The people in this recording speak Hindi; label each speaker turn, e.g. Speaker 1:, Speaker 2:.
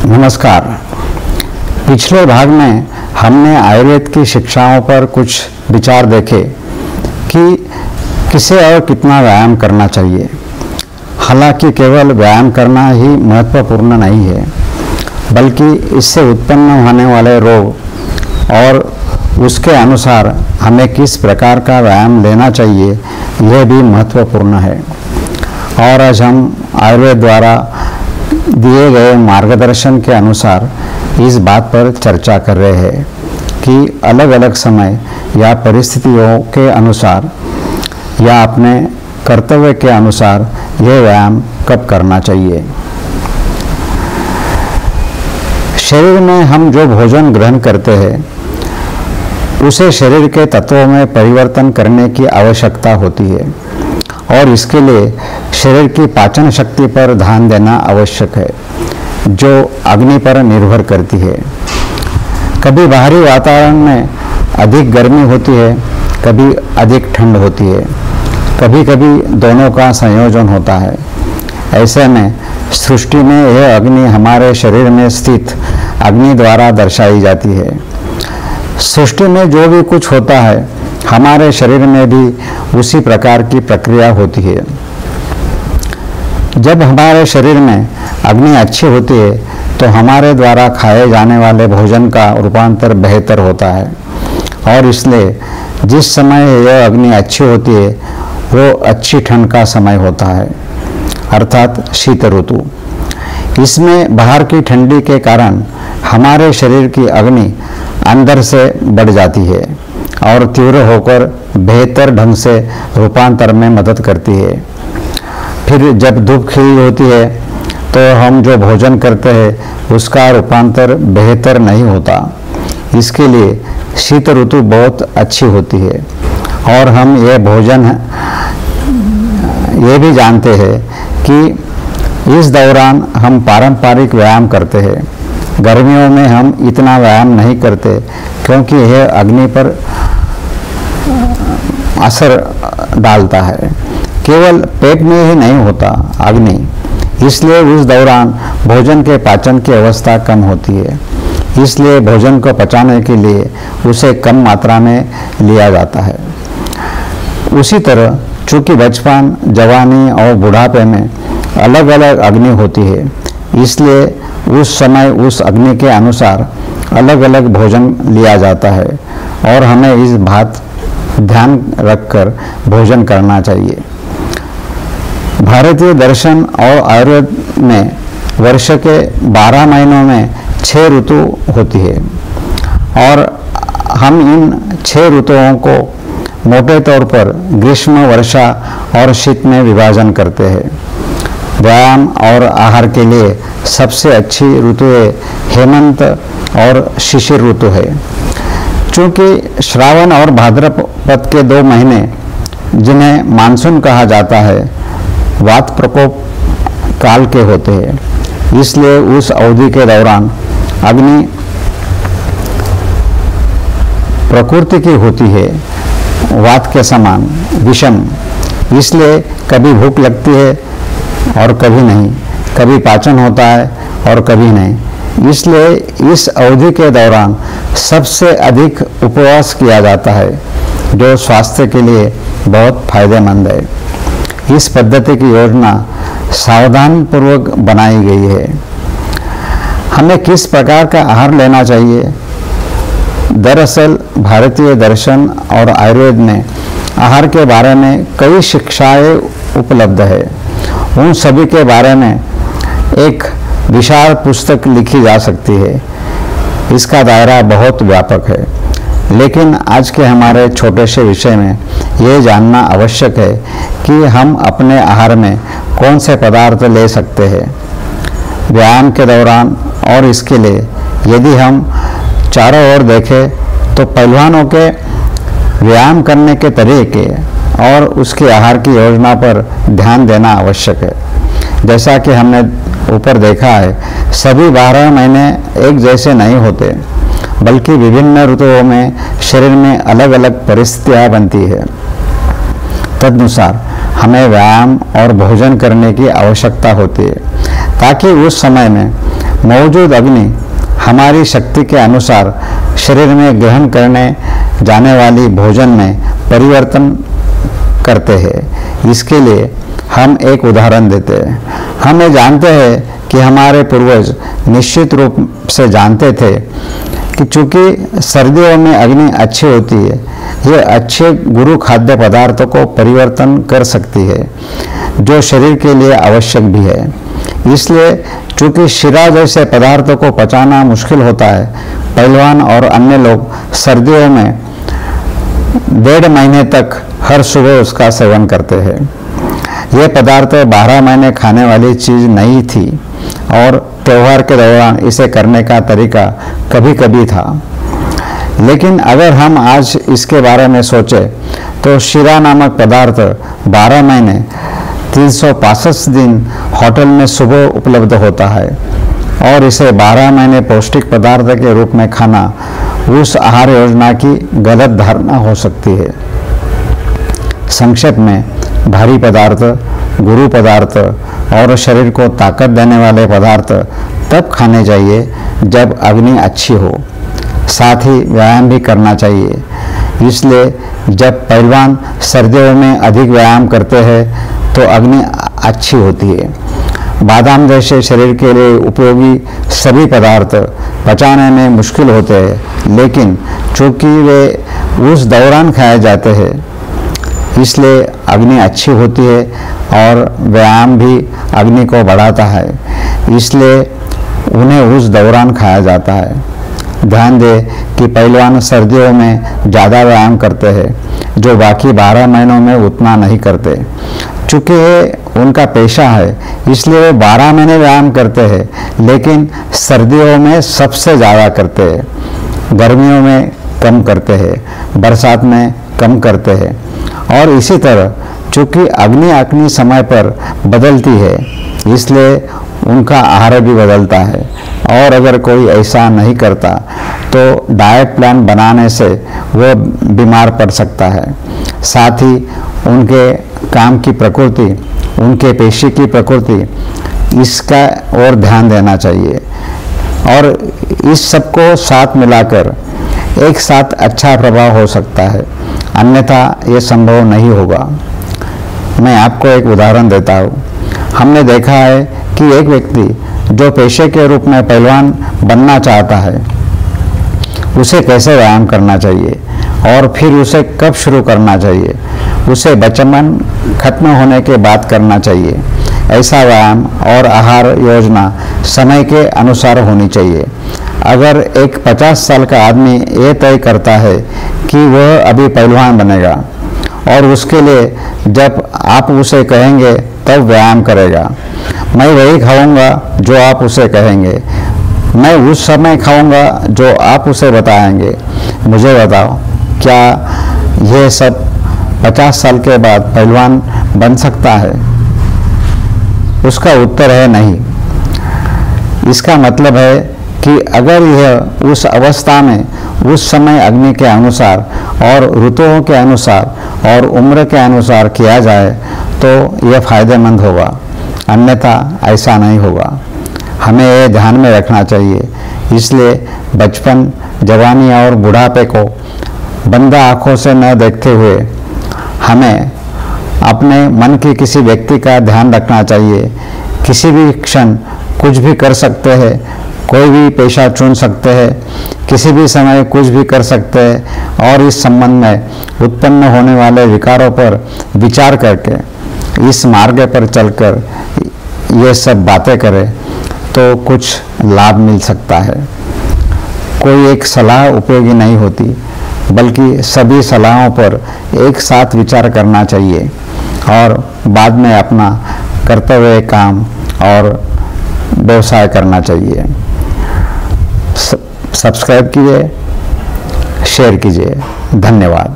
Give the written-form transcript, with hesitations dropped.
Speaker 1: नमस्कार। पिछले भाग में हमने आयुर्वेद की शिक्षाओं पर कुछ विचार देखे कि किसे और कितना व्यायाम करना चाहिए। हालांकि केवल व्यायाम करना ही महत्वपूर्ण नहीं है, बल्कि इससे उत्पन्न होने वाले रोग और उसके अनुसार हमें किस प्रकार का व्यायाम लेना चाहिए यह भी महत्वपूर्ण है। और आज हम आयुर्वेद द्वारा दिए गए मार्गदर्शन के अनुसार इस बात पर चर्चा कर रहे हैं कि अलग अलग समय या परिस्थितियों के अनुसार या अपने कर्तव्य के अनुसार यह व्यायाम कब करना चाहिए। शरीर में हम जो भोजन ग्रहण करते हैं उसे शरीर के तत्वों में परिवर्तन करने की आवश्यकता होती है और इसके लिए शरीर की पाचन शक्ति पर ध्यान देना आवश्यक है, जो अग्नि पर निर्भर करती है। कभी बाहरी वातावरण में अधिक गर्मी होती है, कभी अधिक ठंड होती है, कभी कभी दोनों का संयोजन होता है। ऐसे में सृष्टि में यह अग्नि हमारे शरीर में स्थित अग्नि द्वारा दर्शाई जाती है। सृष्टि में जो भी कुछ होता है हमारे शरीर में भी उसी प्रकार की प्रक्रिया होती है। जब हमारे शरीर में अग्नि अच्छी होती है तो हमारे द्वारा खाए जाने वाले भोजन का रूपांतर बेहतर होता है और इसलिए जिस समय यह अग्नि अच्छी होती है वो अच्छी ठंड का समय होता है, अर्थात शीत ऋतु। इसमें बाहर की ठंडी के कारण हमारे शरीर की अग्नि अंदर से बढ़ जाती है और तीव्र होकर बेहतर ढंग से रूपांतर में मदद करती है। फिर जब धूप खिली होती है तो हम जो भोजन करते हैं उसका रूपांतर बेहतर नहीं होता। इसके लिए शीत ऋतु बहुत अच्छी होती है और हम ये भी जानते हैं कि इस दौरान हम पारंपरिक व्यायाम करते हैं। गर्मियों में हम इतना व्यायाम नहीं करते क्योंकि यह अग्नि पर असर डालता है। केवल पेट में ही नहीं होता अग्नि, इसलिए उस दौरान भोजन के पाचन की अवस्था कम होती है। इसलिए भोजन को पचाने के लिए उसे कम मात्रा में लिया जाता है। उसी तरह चूंकि बचपन, जवानी और बुढ़ापे में अलग अलग अग्नि होती है, इसलिए उस समय उस अग्नि के अनुसार अलग अलग भोजन लिया जाता है और हमें इस बात ध्यान रखकर भोजन करना चाहिए। भारतीय दर्शन और आयुर्वेद में वर्ष के 12 महीनों में 6 ऋतु होती है और हम इन 6 ऋतुओं को मोटे तौर पर ग्रीष्म, वर्षा और शीत में विभाजन करते हैं। व्यायाम और आहार के लिए सबसे अच्छी ऋतु हेमंत और शिशिर ऋतु है। चूँकि श्रावण और भाद्रपद के 2 महीने जिन्हें मानसून कहा जाता है वात प्रकोप काल के होते हैं, इसलिए उस अवधि के दौरान अग्नि प्रकृति की होती है वात के समान विषम। इसलिए कभी भूख लगती है और कभी नहीं, कभी पाचन होता है और कभी नहीं। इसलिए इस अवधि के दौरान सबसे अधिक उपवास किया जाता है, जो स्वास्थ्य के लिए बहुत फायदेमंद है। इस पद्धति की योजना सावधान पूर्वक बनाई गई है। हमें किस प्रकार का आहार लेना चाहिए? दरअसल भारतीय दर्शन और आयुर्वेद में आहार के बारे में कई शिक्षाएं उपलब्ध है। उन सभी के बारे में एक विशाल पुस्तक लिखी जा सकती है। इसका दायरा बहुत व्यापक है, लेकिन आज के हमारे छोटे से विषय में ये जानना आवश्यक है कि हम अपने आहार में कौन से पदार्थ ले सकते हैं व्यायाम के दौरान। और इसके लिए यदि हम चारों ओर देखें तो पहलवानों के व्यायाम करने के तरीके और उसके आहार की योजना पर ध्यान देना आवश्यक है। जैसा कि हमने ऊपर देखा है, सभी 12 महीने एक जैसे नहीं होते, बल्कि विभिन्न ऋतुओं में शरीर में अलग अलग परिस्थितियां बनती है। तदनुसार हमें व्यायाम और भोजन करने की आवश्यकता होती है ताकि उस समय में मौजूद अग्नि हमारी शक्ति के अनुसार शरीर में ग्रहण करने जाने वाली भोजन में परिवर्तन करते हैं। इसके लिए हम एक उदाहरण देते हैं। हम ये जानते हैं कि हमारे पूर्वज निश्चित रूप से जानते थे कि चूंकि सर्दियों में अग्नि अच्छी होती है, ये अच्छे गुरु खाद्य पदार्थों को परिवर्तन कर सकती है जो शरीर के लिए आवश्यक भी है। इसलिए चूंकि शिरा जैसे पदार्थों को पचाना मुश्किल होता है, पहलवान और अन्य लोग सर्दियों में 1.5 महीने तक हर सुबह उसका सेवन करते हैं। ये पदार्थ 12 महीने खाने वाली चीज नहीं थी और त्योहार के दौरान इसे करने का तरीका कभी कभी था। लेकिन अगर हम आज इसके बारे में सोचें तो शिरा नामक पदार्थ 12 महीने 365 दिन होटल में सुबह उपलब्ध होता है और इसे 12 महीने पौष्टिक पदार्थ के रूप में खाना उस आहार योजना की गलत धारणा हो सकती है। संक्षेप में, भारी पदार्थ, गुरु पदार्थ और शरीर को ताकत देने वाले पदार्थ तब खाने चाहिए जब अग्नि अच्छी हो। साथ ही व्यायाम भी करना चाहिए। इसलिए जब पहलवान सर्दियों में अधिक व्यायाम करते हैं तो अग्नि अच्छी होती है। बादाम जैसे शरीर के लिए उपयोगी सभी पदार्थ पचाने में मुश्किल होते हैं, लेकिन चूंकि वे उस दौरान खाए जाते हैं इसलिए अग्नि अच्छी होती है और व्यायाम भी अग्नि को बढ़ाता है, इसलिए उन्हें उस दौरान खाया जाता है। ध्यान दें कि पहलवान सर्दियों में ज़्यादा व्यायाम करते हैं जो बाकी 12 महीनों में उतना नहीं करते। चूँकि ये उनका पेशा है इसलिए वे 12 महीने व्यायाम करते हैं, लेकिन सर्दियों में सबसे ज़्यादा करते हैं, गर्मियों में कम करते हैं, बरसात में कम करते हैं। और इसी तरह चूँकि अग्नि अपनी समय पर बदलती है इसलिए उनका आहार भी बदलता है। और अगर कोई ऐसा नहीं करता तो डाइट प्लान बनाने से वो बीमार पड़ सकता है। साथ ही उनके काम की प्रकृति, उनके पेशे की प्रकृति, इसका और ध्यान देना चाहिए और इस सबको साथ मिलाकर एक साथ अच्छा प्रभाव हो सकता है, अन्यथा ये संभव नहीं होगा। मैं आपको एक उदाहरण देता हूँ। हमने देखा है कि एक व्यक्ति जो पेशे के रूप में पहलवान बनना चाहता है उसे कैसे व्यायाम करना चाहिए और फिर उसे कब शुरू करना चाहिए, उसे बचपन खत्म होने के बाद करना चाहिए। ऐसा व्यायाम और आहार योजना समय के अनुसार होनी चाहिए। अगर एक 50 साल का आदमी ये तय करता है कि वह अभी पहलवान बनेगा और उसके लिए जब आप उसे कहेंगे तब व्यायाम करेगा, मैं वही खाऊंगा जो आप उसे कहेंगे, मैं उस समय खाऊंगा जो आप उसे बताएंगे। मुझे बताओ, क्या यह सब 50 साल के बाद पहलवान बन सकता है? उसका उत्तर है नहीं। इसका मतलब है कि अगर यह उस अवस्था में उस समय अग्नि के अनुसार और ऋतुओं के अनुसार और उम्र के अनुसार किया जाए तो यह फायदेमंद होगा, अन्यथा ऐसा नहीं होगा। हमें यह ध्यान में रखना चाहिए। इसलिए बचपन, जवानी और बुढ़ापे को बंदा आंखों से न देखते हुए हमें अपने मन की किसी व्यक्ति का ध्यान रखना चाहिए। किसी भी क्षण कुछ भी कर सकते हैं, कोई भी पेशा चुन सकते हैं, किसी भी समय कुछ भी कर सकते हैं और इस संबंध में उत्पन्न होने वाले विकारों पर विचार करके इस मार्ग पर चलकर ये सब बातें करें तो कुछ लाभ मिल सकता है। कोई एक सलाह उपयोगी नहीं होती, बल्कि सभी सलाहों पर एक साथ विचार करना चाहिए और बाद में अपना कर्तव्य काम और व्यवसाय करना चाहिए। सब्सक्राइब कीजिए, शेयर कीजिए। धन्यवाद।